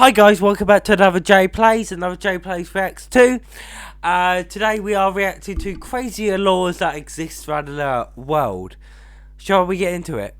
Hi guys, welcome back to another J Plays Reacts 2. Today we are reacting to crazier laws that exist around the world. Shall we get into it?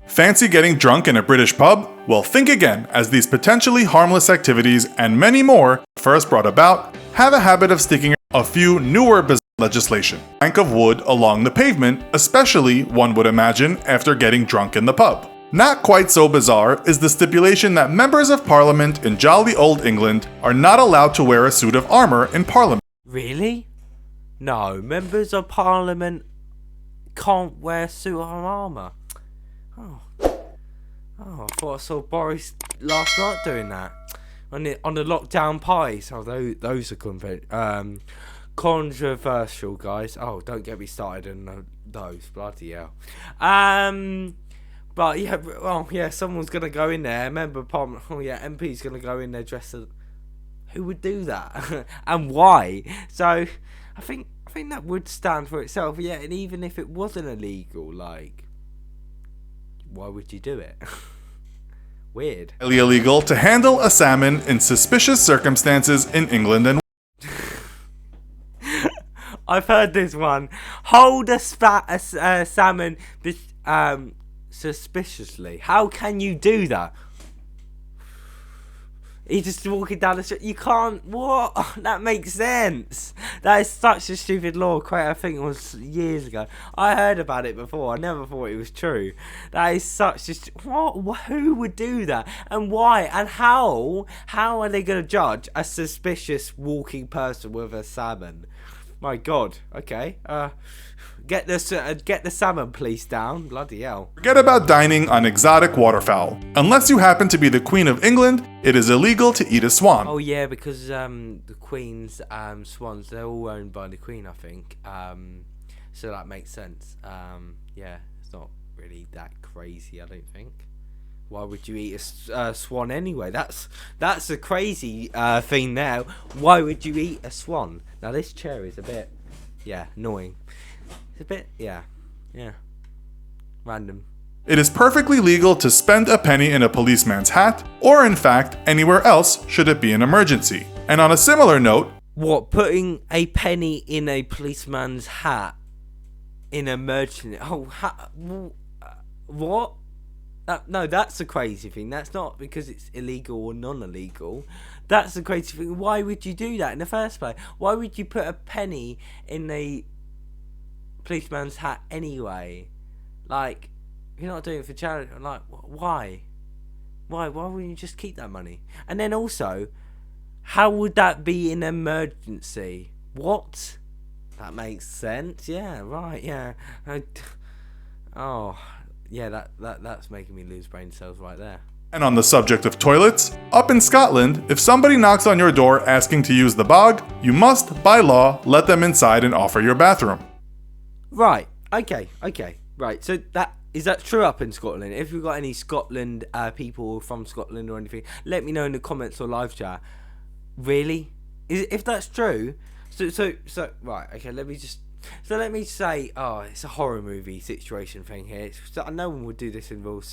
Fancy getting drunk in a British pub? Well, think again, as these potentially harmless activities and many more, first brought about, have a habit of sticking a few newer bizarre legislation. Plank of wood along the pavement, especially, one would imagine, after getting drunk in the pub. Not quite so bizarre is the stipulation that members of parliament in jolly old England are not allowed to wear a suit of armour in parliament. Really? No, members of parliament can't wear suit of armour. Oh, I thought I saw Boris last night doing that on the lockdown pies. Oh, those are controversial, guys. Oh, don't get me started on those. Bloody hell. But yeah, well, yeah, someone's gonna go in there. Member of Parliament. Oh yeah, MP's gonna go in there dressed as. Who would do that, and why? So, I think that would stand for itself. Yeah, and even if it wasn't illegal, like, why would you do it? Weird. Highly illegal to handle a salmon in suspicious circumstances in England and. I've heard this one. Hold a salmon. Suspiciously. How can you do that? He's just walking down the street. You can't. What? Oh, that makes sense. That is such a stupid law. Quite, I think it was years ago. I heard about it before. I never thought it was true. That is such a. What? Who would do that? And why? And how? How are they going to judge a suspicious walking person with a salmon? My God. Okay. Get the salmon police down. Bloody hell. Forget about dining on exotic waterfowl. Unless you happen to be the Queen of England, it is illegal to eat a swan. Oh yeah, because the Queen's swans, they're all owned by the Queen, I think. So that makes sense. Yeah, it's not really that crazy, I don't think. Why would you eat a swan anyway? That's a crazy thing there. Why would you eat a swan? Now this chair is a bit, yeah, annoying. It's a bit, yeah, random. It is perfectly legal to spend a penny in a policeman's hat, or in fact, anywhere else should it be an emergency. And on a similar note, what, putting a penny in a policeman's hat in an emergency? Oh, what? No, that's a crazy thing. That's not because it's illegal or non-illegal. That's a crazy thing. Why would you do that in the first place? Why would you put a penny in a policeman's hat anyway? Like, you're not doing it for charity. Like, why? Why wouldn't you just keep that money? And then also, how would that be an emergency? What? That makes sense. Yeah, right. Yeah. Oh, yeah. That's making me lose brain cells right there. And on the subject of toilets, up in Scotland, if somebody knocks on your door asking to use the bog, you must, by law, let them inside and offer your bathroom. Right. Okay. Right. So is that true up in Scotland? If you've got any Scotland people from Scotland or anything, let me know in the comments or live chat. Really? If that's true, so right. Okay. Let me say, oh, it's a horror movie situation thing here. No one would do this in real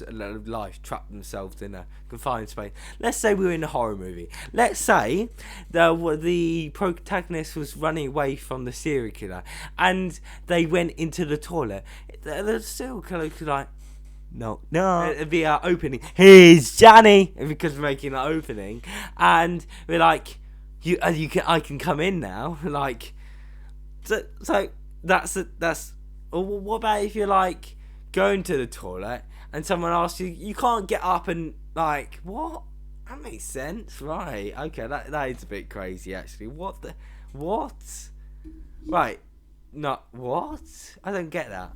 life, trap themselves in a confined space. Let's say we were in a horror movie. Let's say the protagonist was running away from the serial killer, and they went into the toilet. The serial killer could like, no, it'd be our opening. Here's Johnny, because we're making an opening, and we're like, I can come in now, like. So that's. Or what about if you're like going to the toilet and someone asks you can't get up and like, what? That makes sense, right? Okay, that is a bit crazy actually. What? Right? Not what? I don't get that.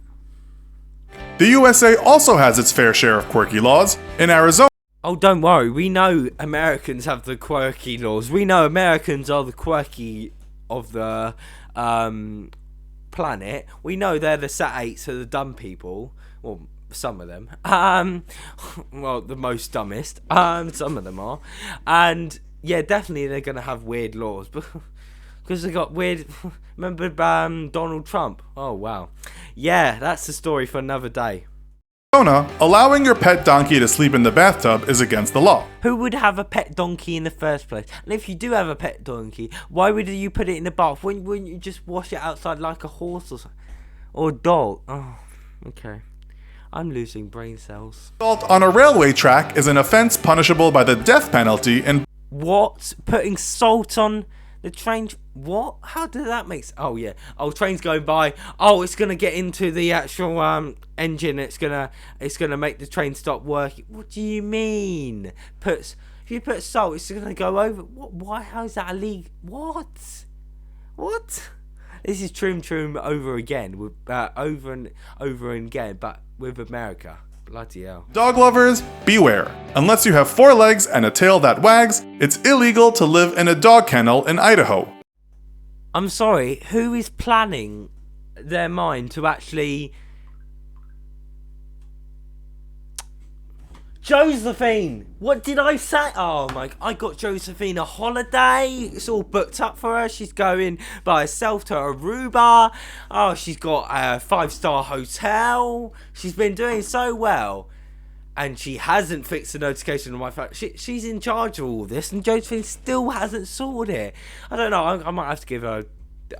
The USA also has its fair share of quirky laws. In Arizona. Oh, don't worry. We know Americans have the quirky laws. We know Americans are the quirky of the planet. We know they're the Sat-8s, so the dumb people. Well, some of them. Well, the most dumbest. Some of them are. And yeah, definitely they're gonna have weird laws, because they got weird. Remember Donald Trump? Oh wow. Yeah, that's the story for another day. allowing your pet donkey to sleep in the bathtub is against the law. Who would have a pet donkey in the first place? And if you do have a pet donkey, why would you put it in the bath? Wouldn't you just wash it outside like a horse or something? Or a dog? Oh, okay. I'm losing brain cells. Assault on a railway track is an offense punishable by the death penalty in... What? Putting salt on the train? What? How did that make sense? Oh, yeah. Oh, train's going by. Oh, it's going to get into the actual engine. It's gonna make the train stop working. What do you mean? If you put salt, it's going to go over. What? Why? How is that illegal? What? This is Troom over again. With over and over again, but with America. Bloody hell. Dog lovers, beware. Unless you have 4 legs and a tail that wags, it's illegal to live in a dog kennel in Idaho. I'm sorry, who is planning their mind to actually... Josephine! What did I say? Oh my... I got Josephine a holiday. It's all booked up for her. She's going by herself to Aruba. Oh, she's got a 5-star hotel. She's been doing so well. And she hasn't fixed the notification on my phone. She's in charge of all this, and Josephine still hasn't sorted it. I don't know. I might have to give her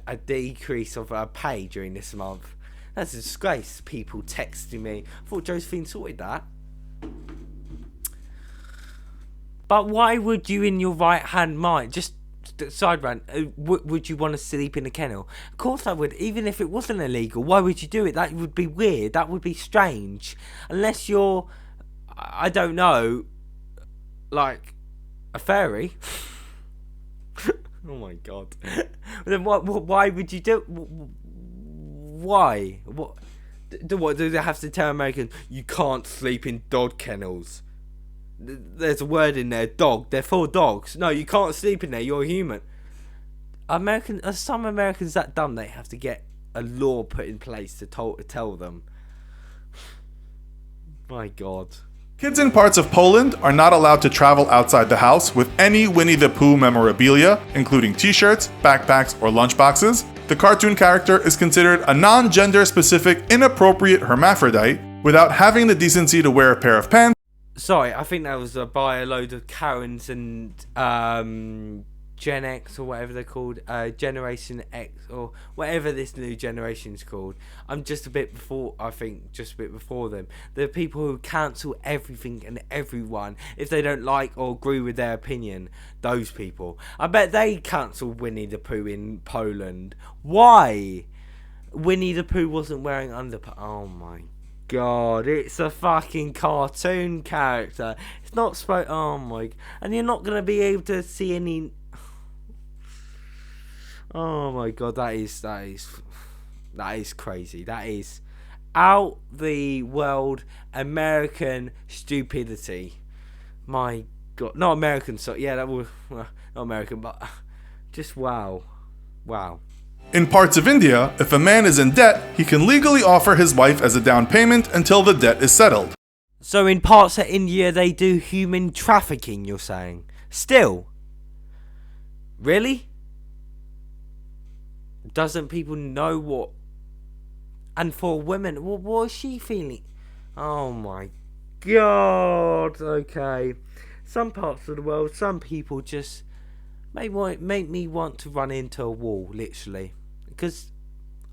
a decrease of her pay during this month. That's a disgrace. People texting me. I thought Josephine sorted that. But why would you, in your right hand mind, just side rant, would you want to sleep in a kennel? Of course I would, even if it wasn't illegal. Why would you do it? That would be weird. That would be strange. Unless you're, I don't know, like a fairy. Oh my god. Then why would you do? Why? What do they have to tell Americans? You can't sleep in dog kennels. There's a word in there, dog. They're for dogs. No, you can't sleep in there. You're a human. Are some Americans that dumb? They have to get a law put in place to tell them. My god. Kids in parts of Poland are not allowed to travel outside the house with any Winnie the Pooh memorabilia, including t-shirts, backpacks, or lunchboxes. The cartoon character is considered a non-gender specific inappropriate hermaphrodite without having the decency to wear a pair of pants. Sorry, I think that was by a load of Karens and Gen X or whatever they're called, Generation X or whatever this new generation's called. I'm just a bit before, I think, just a bit before them. The people who cancel everything and everyone if they don't like or agree with their opinion. Those people. I bet they cancelled Winnie the Pooh in Poland. Why? Winnie the Pooh wasn't wearing underpants. Oh my god, it's a fucking cartoon character. It's not supposed. Oh my. And you're not going to be able to see any. Oh my god, that is crazy. That is out the world American stupidity. My god, not American. So yeah, that was not American, but just wow. In parts of India, if a man is in debt, he can legally offer his wife as a down payment until the debt is settled. So in parts of India, they do human trafficking, you're saying? Still? Really? Doesn't people know what? And for women, what is she feeling? Oh my god, okay. Some parts of the world, some people just make me want to run into a wall, literally. Because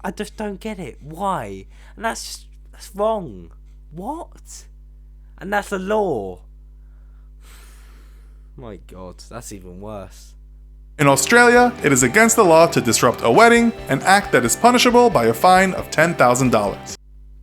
I just don't get it. Why? And that's wrong. What? And that's a law. My god, that's even worse. In Australia, it is against the law to disrupt a wedding, an act that is punishable by a fine of $10,000.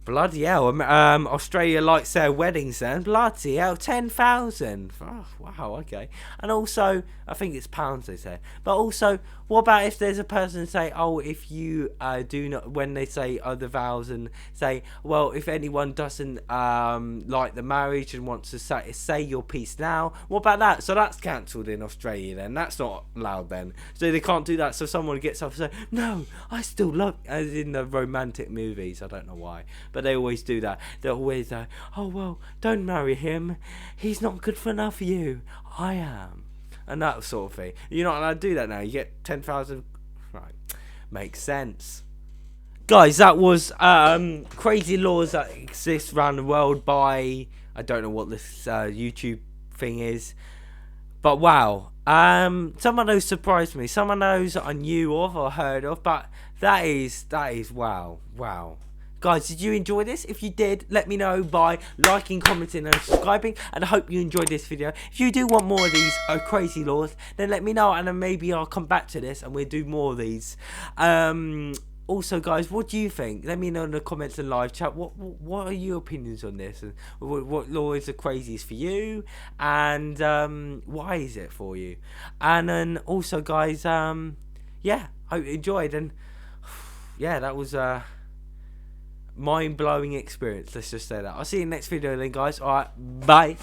Bloody hell, Australia likes their weddings then. Bloody hell, 10,000. Oh, wow, okay. And also, I think it's pounds they say. But also, what about if there's a person say, oh, if you do not, when they say the vows and say, well, if anyone doesn't like the marriage and wants to say your piece now, what about that? So that's cancelled in Australia then. That's not allowed then. So they can't do that. So someone gets up and say, no, I still love, as in the romantic movies. I don't know why. But they always do that. They're always like, oh, well, don't marry him. He's not good for enough for you. I am. And that sort of thing. You're not allowed to do that now. You get 10,000. Right. Makes sense. guys, that was crazy laws that exist around the world by, I don't know what this YouTube thing is, but wow. Some of those surprised me. Some of those I knew of or heard of, but that is wow. Guys, did you enjoy this? If you did, let me know by liking, commenting and subscribing, and I hope you enjoyed this video. If you do want more of these crazy laws, then let me know, and then maybe I'll come back to this and we'll do more of these. Also, guys, what do you think? Let me know in the comments and live chat. What are your opinions on this? And what law is the craziest for you? And why is it for you? And then also, guys, yeah, hope you enjoyed. And yeah, that was a mind-blowing experience. Let's just say that. I'll see you in the next video then, guys. All right, bye.